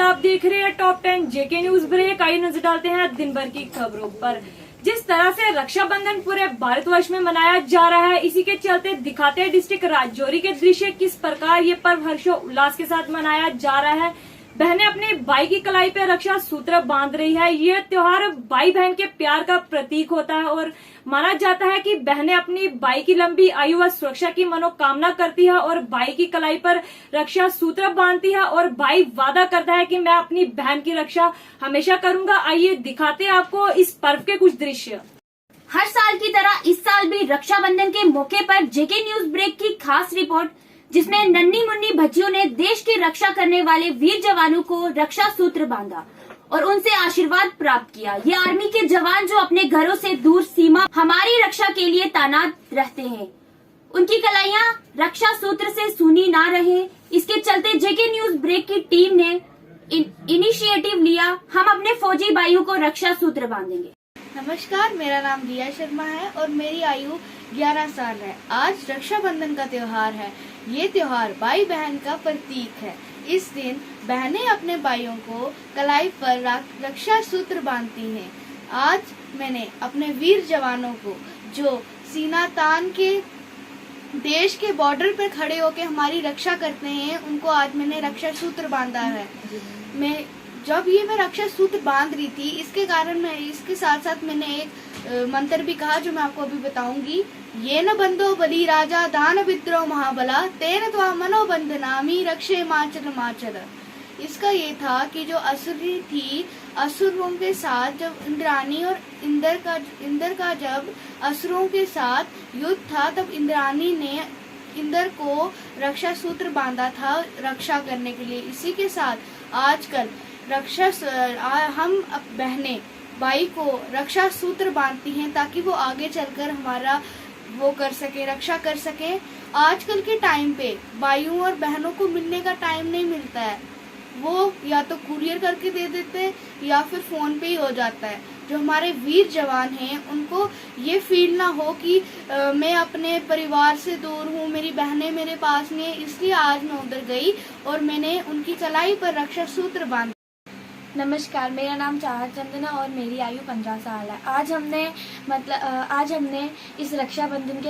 आप देख रहे हैं टॉप 10 जेके न्यूज ब्रेक। आइए नजर डालते हैं दिन भर की खबरों पर। जिस तरह से रक्षाबंधन पूरे भारतवर्ष में मनाया जा रहा है, इसी के चलते दिखाते हैं डिस्ट्रिक्ट राजौरी के दृश्य किस प्रकार ये पर्व हर्षोल्लास के साथ मनाया जा रहा है। बहनें अपने भाई की कलाई पे रक्षा सूत्र बांध रही है। ये त्योहार भाई बहन के प्यार का प्रतीक होता है और माना जाता है कि बहनें अपनी भाई की लंबी आयु व सुरक्षा की मनोकामना करती है और भाई की कलाई पर रक्षा सूत्र बांधती है और भाई वादा करता है कि मैं अपनी बहन की रक्षा हमेशा करूंगा। आइए दिखाते हैं आपको इस पर्व के कुछ दृश्य। हर साल की तरह इस साल भी रक्षाबंधन के मौके पर जेके न्यूज ब्रेक की खास रिपोर्ट, जिसमें नन्ही मुन्नी बच्चियों ने देश की रक्षा करने वाले वीर जवानों को रक्षा सूत्र बांधा और उनसे आशीर्वाद प्राप्त किया। ये आर्मी के जवान जो अपने घरों से दूर सीमा हमारी रक्षा के लिए तैनात रहते हैं, उनकी कलाइयां रक्षा सूत्र से सूनी ना रहे, इसके चलते जेके न्यूज ब्रेक की टीम ने इनिशिएटिव लिया। हम अपने फौजी भाइयों को रक्षा सूत्र बांधेंगे। नमस्कार, मेरा नाम रिया शर्मा है और मेरी आयु 11 साल है। आज रक्षाबंधन का त्योहार है। ये त्योहार भाई बहन का प्रतीक है। इस दिन बहनें अपने भाइयों को कलाई पर रक्षा सूत्र बांधती हैं। आज मैंने अपने वीर जवानों को जो सीना तान के देश के बॉर्डर पर खड़े होकर हमारी रक्षा करते हैं, उनको आज मैंने रक्षा सूत्र बांधा है। जब मैं रक्षा सूत्र बांध रही थी, इसके साथ साथ मैंने एक मंत्र भी कहा जो मैं आपको अभी बताऊंगी। ये न बंधो बलि राजा दान विद्रोह महाबला तेन त्वा मनोबंधनामी रक्षे माचल माचल। इसका ये था कि जो असुरी थी, असुरों के साथ जब इंद्राणी और इंद्र का जब असुरों के साथ युद्ध था, तब इंद्राणी ने इंद्र को रक्षा सूत्र बांधा था रक्षा करने के लिए। इसी के साथ आजकल हम बहनें भाई को रक्षा सूत्र बांधती हैं ताकि वो आगे चलकर हमारा वो कर सके, रक्षा कर सके। आजकल के टाइम पे भाइयों और बहनों को मिलने का टाइम नहीं मिलता है। वो या तो कुरियर करके दे देते हैं या फिर फोन पे ही हो जाता है। जो हमारे वीर जवान हैं, उनको ये फील ना हो कि मैं अपने परिवार से दूर हूँ, मेरी बहनें मेरे पास नहीं है, इसलिए आज मैं उधर गई और मैंने उनकी कलाई पर रक्षा सूत्र बांधा। नमस्कार, मेरा नाम चाहत चंदना और मेरी आयु 15 साल है। आज हमने इस रक्षाबंधन के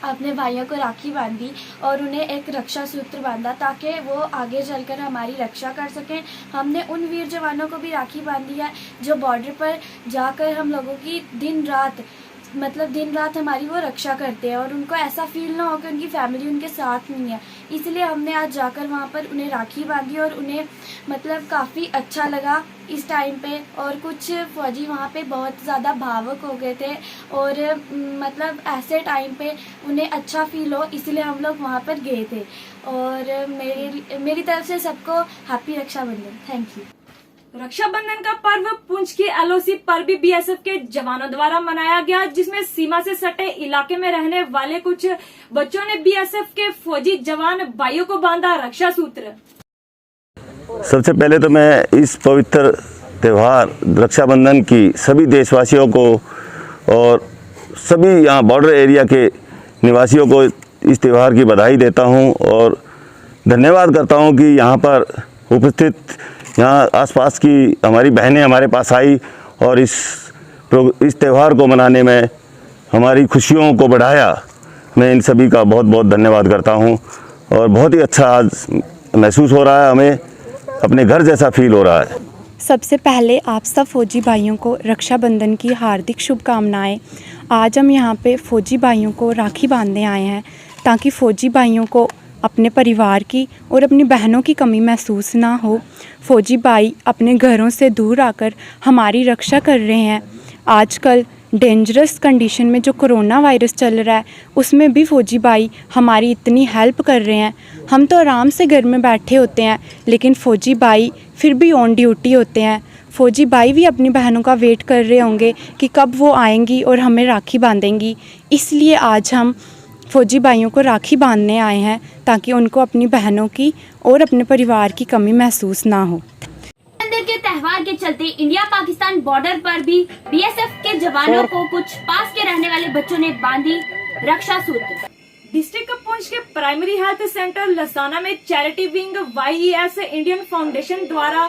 अपने भाइयों को राखी बांधी और उन्हें एक रक्षा सूत्र बांधा ताकि वो आगे चलकर हमारी रक्षा कर सकें। हमने उन वीर जवानों को भी राखी बांधी है जो बॉर्डर पर जाकर हम लोगों की दिन रात हमारी वो रक्षा करते हैं और उनको ऐसा फील ना हो कि उनकी फैमिली उनके साथ नहीं है। इसलिए हमने आज जाकर वहाँ पर उन्हें राखी बांधी और उन्हें काफ़ी अच्छा लगा इस टाइम पे। और कुछ फौजी वहाँ पे बहुत ज़्यादा भावुक हो गए थे और ऐसे टाइम पे उन्हें अच्छा फील हो, इसलिए हम लोग वहाँ पर गए थे। और मेरी तरफ से सबको happy Rakshabandhan. Thank you. Rakshabandhan का पर्व पुंछ के एलओसी पर भी बीएसएफ के जवानों द्वारा मनाया गया, जिसमें सीमा से सटे इलाके में रहने वाले कुछ बच्चों ने बीएसएफ के फौजी जवान भाइयों को बांधा रक्षा सूत्र। सबसे पहले तो मैं इस पवित्र त्यौहार रक्षाबंधन की सभी देशवासियों को और सभी यहाँ बॉर्डर एरिया के निवासियों को इस त्यौहार की बधाई देता हूँ और धन्यवाद करता हूँ कि यहाँ पर उपस्थित यहाँ आसपास की हमारी बहनें हमारे पास आई और इस त्यौहार को मनाने में हमारी खुशियों को बढ़ाया। मैं इन सभी का बहुत बहुत धन्यवाद करता हूँ और बहुत ही अच्छा आज महसूस हो रहा है, हमें अपने घर जैसा फील हो रहा है। सबसे पहले आप सब फौजी भाइयों को रक्षाबंधन की हार्दिक शुभकामनाएं। आज हम यहाँ पे फौजी भाइयों को राखी बांधने आए हैं ताकि फौजी भाइयों को अपने परिवार की और अपनी बहनों की कमी महसूस ना हो। फौजी भाई अपने घरों से दूर आकर हमारी रक्षा कर रहे हैं। आजकल डेंजरस कंडीशन में जो कोरोना वायरस चल रहा है, उसमें भी फौजी भाई हमारी इतनी हेल्प कर रहे हैं। हम तो आराम से घर में बैठे होते हैं, लेकिन फौजी भाई फिर भी ऑन ड्यूटी होते हैं। फौजी भाई भी अपनी बहनों का वेट कर रहे होंगे कि कब वो आएंगी और हमें राखी बांधेंगी। इसलिए आज हम फौजी भाइयों को राखी बांधने आए हैं ताकि उनको अपनी बहनों की और अपने परिवार की कमी महसूस ना हो। रक्षाबंधन के त्योहार के चलते इंडिया पाकिस्तान बॉर्डर पर भी बीएसएफ के जवानों को कुछ पास के रहने वाले बच्चों ने बांधी रक्षा सूत्र। डिस्ट्रिक्ट पुंछ के प्राइमरी हेल्थ सेंटर लसाना में charity wing YES Indian foundation द्वारा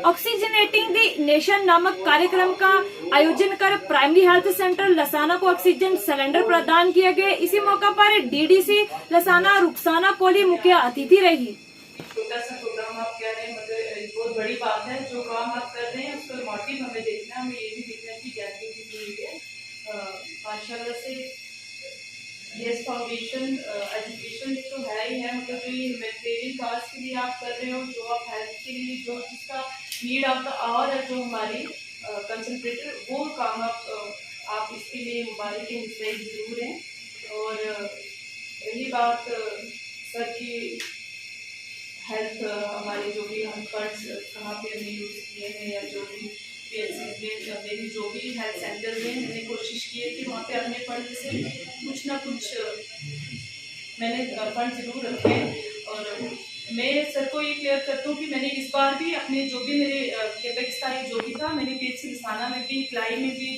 ऑक्सीजनेटिंग द नेशन नामक कार्यक्रम का आयोजन कर प्राइमरी हेल्थ सेंटर लसाना को ऑक्सीजन सिलेंडर प्रदान किए गए। इसी मौका पर DDC लसाना रुखसाना कोहली मुख्य अतिथि रही। छोटा सा प्रोग्राम आप कह रहे हैं, मतलब बहुत बड़ी बात है। जो काम आप कर रहे हैं उसका मोटिव हमें देखना है, हमें ये भी देखना है कि क्या चीज़ हुई है। माशाल्लाह से येस फाउंडेशन एजुकेशन तो है ही है, मतलब जो ये ह्यूमैनिटेरियन काज के लिए आप कर रहे हो, जो आप हेल्थ के लिए जो जिसका नीड आपका और है, जो हमारी कंसंट्रेटेड वो काम आप इसके लिए मुबारक के मुस्तैद जरूर हैं। और रही बात सर की हेल्थ, हमारे जो भी हम फंड्स कहाँ पे हमने यूज़ किए हैं या जो भी PHC में मेरी जो भी हेल्थ सेंटर में मैंने कोशिश की है कि वहाँ पे अपने फंड से कुछ ना कुछ मैंने फंड ज़रूर रखे। और मैं सर को ये क्लियर करता हूँ कि मैंने इस बार भी अपने जो भी मेरे कैपेक्स का जो भी था, मैंने PHC लसाना में भी, क्लाई में भी,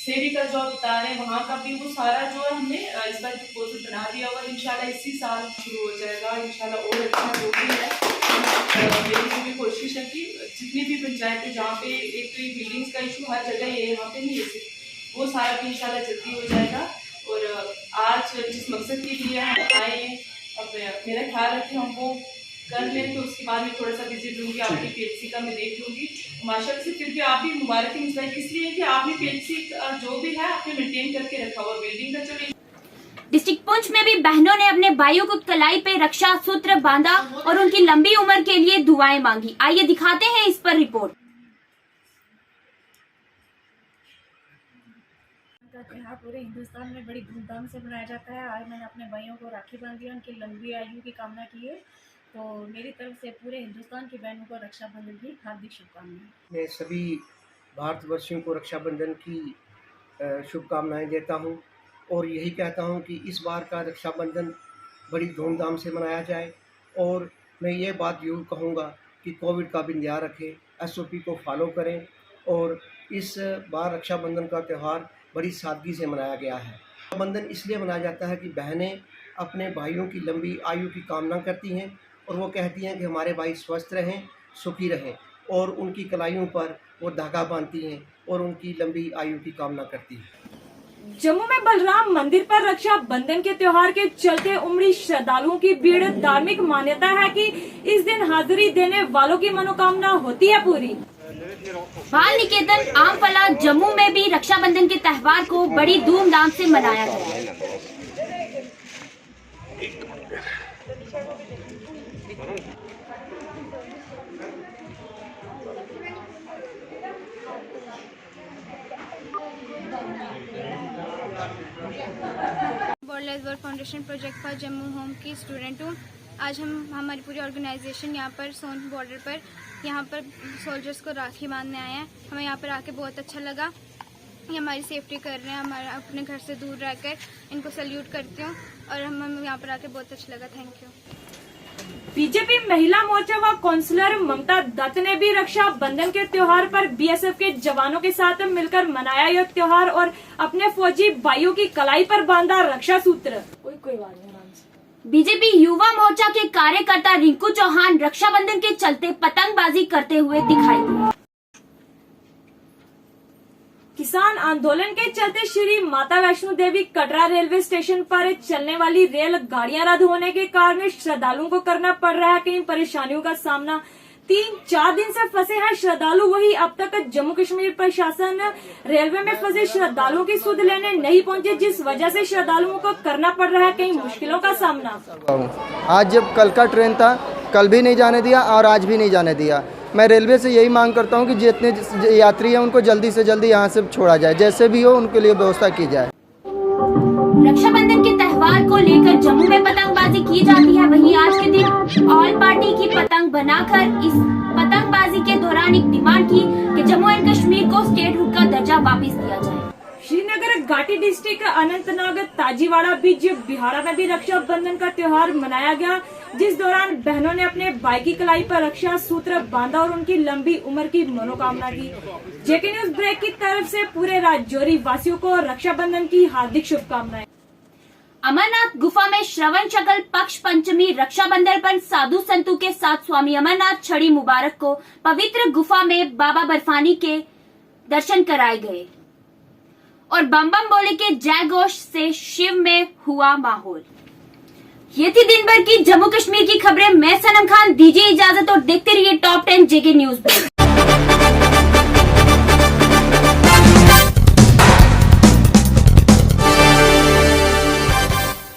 सेरी का जो आप बता रहे हैं वहाँ का भी, वो सारा जो है हमने इस बार प्रपोजल बना दिया हुआ। इंशाल्लाह इसी साल शुरू हो जाएगा इंशाल्लाह। और अच्छा जो भी है मेरी जो भी कोशिश है कि जितनी भी पंचायतें जहाँ पे एक तो बिल्डिंग्स का इशू हर जगह ये यहाँ पे नहीं है, वो सारा भी इंशाल्लाह जल्दी हो जाएगा। और आज जिस मकसद के लिए हम आए हैं, अब मेरा ख्याल है कि हम वो कर लें, तो उसके बाद मैं थोड़ा सा विजिट लूँगी आपकी PHC का, मैं देख लूँगी माशाल्लाह से। फिर भी आप भी मुबारक मुस्तैद इसलिए कि आपने PHC जो भी है आपने मेंटेन करके रखा हुआ बिल्डिंग का। चलो डिस्ट्रिक्ट पुंछ में भी बहनों ने अपने भाइयों को कलाई पे रक्षा सूत्र बांधा और उनकी लंबी उम्र के लिए दुआएं मांगी। आइए दिखाते हैं इस पर रिपोर्ट। त्योहार पूरे हिंदुस्तान में बड़ी धूमधाम से मनाया जाता है। आज मैंने अपने भाइयों को राखी बांधी है, उनकी लंबी आयु की कामना की है। तो मेरी तरफ से पूरे हिंदुस्तान की बहनों को रक्षाबंधन की हार्दिक शुभकामनाएं। मैं सभी भारतवर्षियों को रक्षाबंधन की शुभकामनाएं देता हूं और यही कहता हूं कि इस बार का रक्षाबंधन बड़ी धूमधाम से मनाया जाए। और मैं ये बात ज़रूर कहूँगा कि कोविड का भी ध्यान रखें, SOP को फॉलो करें। और इस बार रक्षाबंधन का त्यौहार बड़ी सादगी से मनाया गया है। रक्षाबंधन इसलिए मनाया जाता है कि बहनें अपने भाइयों की लंबी आयु की कामना करती हैं और वो कहती हैं कि हमारे भाई स्वस्थ रहें, सुखी रहें, और उनकी कलाइयों पर वो धागा बांधती हैं और उनकी लंबी आयु की कामना करती हैं। जम्मू में बलराम मंदिर पर रक्षा बंधन के त्योहार के चलते उमड़ी श्रद्धालुओं की भीड़। धार्मिक मान्यता है कि इस दिन हाजिरी देने वालों की मनोकामना होती है पूरी। बाल निकेतन आमफला जम्मू में भी रक्षाबंधन के त्योहार को बड़ी धूमधाम से मनाया गया। World foundation project for Jammu home की स्टूडेंट हूँ। आज हमारी पूरी ऑर्गेनाइजेशन यहाँ पर सोन बॉर्डर पर यहाँ पर सोल्जर्स को राखी बांधने आए हैं। हमें यहाँ पर आके बहुत अच्छा लगा। ये हमारी सेफ्टी कर रहे हैं, हमारा अपने घर से दूर रहकर इनको सैल्यूट करती हूँ और हमें यहाँ पर आके बहुत अच्छा लगा। Thank you. बीजेपी महिला मोर्चा व काउंसलर ममता दत्त ने भी रक्षा बंधन के त्योहार पर BSF के जवानों के साथ मिलकर मनाया यह त्योहार और अपने फौजी भाइयों की कलाई पर बांधा रक्षा सूत्र। कोई बात नहीं। बीजेपी युवा मोर्चा के कार्यकर्ता रिंकू चौहान रक्षाबंधन के चलते पतंगबाजी करते हुए दिखाई दिए। किसान आंदोलन के चलते श्री माता वैष्णो देवी कटरा रेलवे स्टेशन पर चलने वाली रेल गाड़ियां रद्द होने के कारण श्रद्धालुओं को करना पड़ रहा है कई परेशानियों का सामना। 3-4 दिन से फंसे हैं श्रद्धालु। वही अब तक जम्मू कश्मीर प्रशासन रेलवे में फंसे श्रद्धालुओं की सुध लेने नहीं पहुंचे, जिस वजह से श्रद्धालुओं को करना पड़ रहा है कई मुश्किलों का सामना। आज जब कल का ट्रेन था, कल भी नहीं जाने दिया और आज भी नहीं जाने दिया। मैं रेलवे से यही मांग करता हूं कि जितने यात्री हैं उनको जल्दी से जल्दी यहां से छोड़ा जाए, जैसे भी हो उनके लिए व्यवस्था की जाए। रक्षाबंधन के त्योहार को लेकर जम्मू में पतंगबाजी की जाती है। वहीं आज के दिन ऑल पार्टी की पतंग बनाकर इस पतंगबाजी के दौरान एक डिमांड की कि जम्मू एंड कश्मीर को स्टेटहुड का दर्जा वापस दिया जाए। श्रीनगर घाटी डिस्ट्रिक्ट अनंतनाग ताजीवाड़ा बीच बिहाड़ा में भी रक्षाबंधन का त्योहार मनाया गया, जिस दौरान बहनों ने अपने भाई की कलाई पर रक्षा सूत्र बांधा और उनकी लंबी उम्र की मनोकामना की। जेके न्यूज ब्रेक की तरफ से पूरे राजौरी वासियों को रक्षाबंधन की हार्दिक शुभकामनाएं। अमरनाथ गुफा में श्रवण शकल पक्ष पंचमी रक्षाबंधन पर साधु संतों के साथ स्वामी अमरनाथ छड़ी मुबारक को पवित्र गुफा में बाबा बर्फानी के दर्शन कराए गए और बम बम बोले के जय घोष से शिव में हुआ माहौल। ये थी दिन भर की जम्मू कश्मीर की खबरें। मैं सनम खान, दीजिए इजाजत और देखते रहिए टॉप 10 जेके न्यूज।